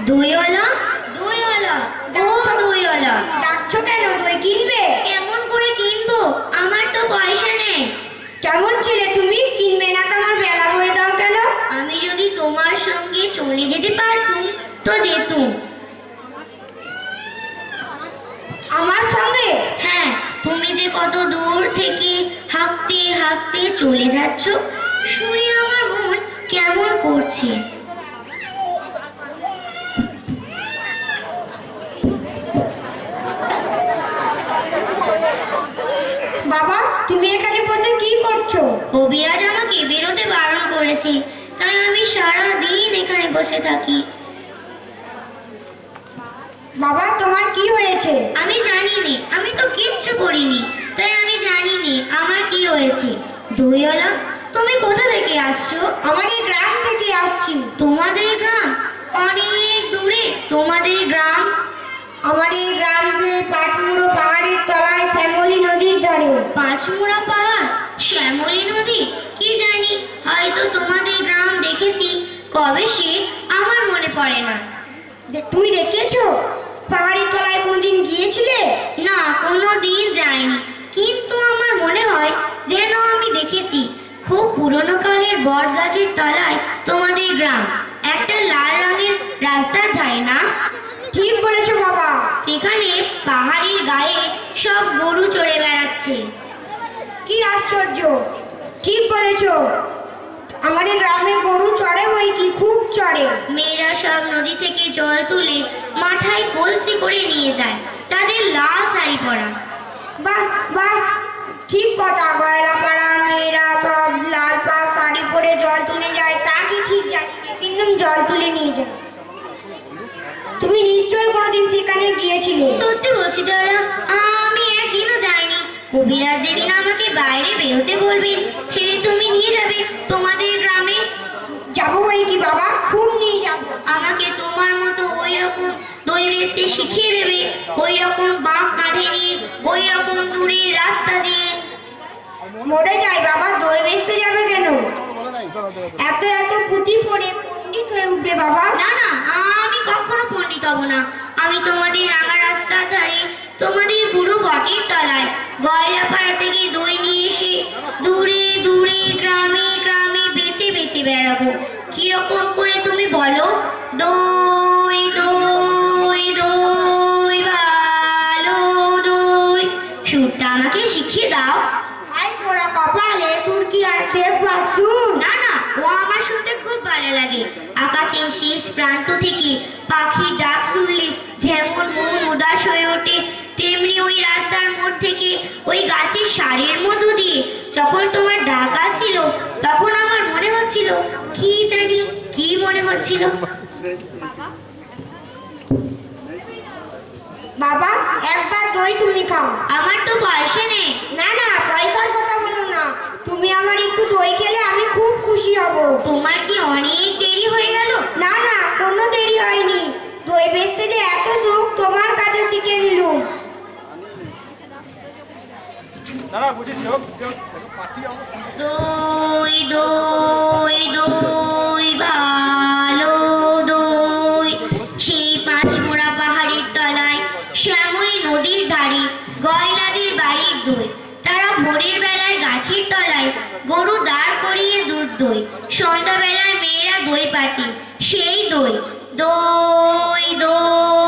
দইওয়ালা, দইওয়ালা, ও দইওয়ালা, ডাকছো কেন? দই কিনবে? কেমন করে কিনবো? আমার তো পয়সা নেই। কেমন ছেলে তুমি? কিনবে না তোমার বেলা হয়ে দাও কেন? আমি যদি তোমার সঙ্গে চলে যেতে পারতুম তো যেতুম। আমার সঙ্গে? হ্যাঁ, তুমি যে কত দূর থেকে হাঁটতে হাঁটতে চলে যাচ্ছ, শুনে আমার মন কেমন করছে। বাবা, তুমি এখানে বসে কি করছো? কবিরাজ আমাকে বেরোতে বারণ করেছে, তাই আমি সারা দিন এখানে বসে থাকি। বাবা, তোমার কি হয়েছে? আমি জানি নে, আমি তো কিচ্ছু করিনি, তাই আমি জানি নে আমার কি হয়েছে। দইওয়ালা, তুমি কোথা থেকে আসছো? আমাদের গ্রাম থেকে আসছি। তোমাদের গ্রাম? অনেক দূরে তোমাদের গ্রাম? আমাদের গ্রাম যে পাঁচমুড়ো পাহাড়ের তলায় শ্যামলী নদীর ধারে। পাঁচমুড়া পাহাড়, শ্যামলী নদী, কি জানি, হয়তো তোমাদের গ্রাম দেখেছি, কবে সে আমার মনে পড়ে না। তুমি দেখেছো? পাহাড়ের তলায় কোনদিন গিয়েছিলে? না, কোনো দিন যায়নি, কিন্তু আমার মনে হয় যেন আমি দেখেছি। খুব পুরনো কালের বট গাছের তলায় তোমাদের গ্রাম, একটা লাল রঙের রাস্তার ধারে না? ঠিক বলেছো বাবা। সেখানে পাহাড়ের গায়ে সব গরু চড়ে বেড়াচ্ছে। কি আশ্চর্য! ঠিক বলেছো, আমাদের গ্রামে গরু চড়ে, বই কি খুব চড়ে। মেয়েরা সব নদী থেকে জল তুলে মাথায় কলসি করে নিয়ে যায়, তাদের লাল শাড়ি পরা। বাহ বাহ, ঠিক কথা। গয়লা পাড়ার মেয়েরা সব লাল পাড় শাড়ি পরে জল তুলে যায়, তা কি ঠিক জানি না, কিন্তু জল তুলে নিয়ে যায়। তুমি নিশ্চয়ই কোনোদিন সেখানে গিয়েছিলে। সত্যি বলছি দাদা, আমি একদিনও যাইনি। কবিরাজ যেদিন আমাকে বাইরে বেরোতে বলবেন, সেদিন তুমি নিয়ে যাবে তোমাদের গ্রামে। যাবো বই কি বাবা, খুব নিয়ে যাবো। আমাকে তোমার মতো ওই রকম দই বেচতে শিখিয়ে দেবে, ওই রকম বাঁক কাঁধে নিয়ে, ওই রকম দূরের রাস্তা দিয়ে। মরে যাই বাবা, দই বেচতে যাবে কেন? এত এত পুঁথি পড়ে পণ্ডিত হয়ে উঠবে বাবা। না না, আমি কখনো পণ্ডিত হব না। আমি তোমাদের রাঙা রাস্তার ধারে, তোমাদের বুড়ো বটের তলায় গয়লাপাড়া থেকে দই নিয়ে এসে দূরে দূরে গ্রামে গ্রামে বেচে বেচে বেড়াবো। কিরকম করে তুমি বলো? দই দই দই, ভালো দই। সুরটা আমাকে শিখিয়ে দাও। আই পোড়া কপালে, তোর কি আর শেষ বাসুন? না না, ও আমার শুনতে খুব ভালো লাগে। আকাশের শেষ প্রান্ত থেকে পাখির ডাক শুনলে যেমন মন উদাস হয়ে ওঠে, তেমনি ওই রাস্তার মোড় থেকে ওই গাছের সারির মধ্য দিয়ে যখন তোমার ডাক আসছিল, তখন আমার মনে হচ্ছিল, কি জানি কি মনে হচ্ছিল। বাবা, একবার দই তুমি খাও। আমার তো পয়সা নেই। না না, পয়সার কথা বলো না। তুমি আমার একটু দই খেলে আমি খুব খুশি হব। তোমার কি অনেক দেরি হয়ে গেল? না না, কোনো দেরি হয়নি। দই বেচতে যে এত সুখ, তোমার কাছে শিখে নিলুম। দই দই দই, ভালো দই। সেই পাঁচমোড়া পাহাড়ের তলায় শ্যামলী নদীর ধারে গয়লাদের বাড়ির দই। তারা ভোরের বেলায় গাছের তলায় গরু দাঁড় করিয়ে দুধ দই, সন্ধ্যাবেলায় মেয়েরা দই পাতি, সেই দই। দই দই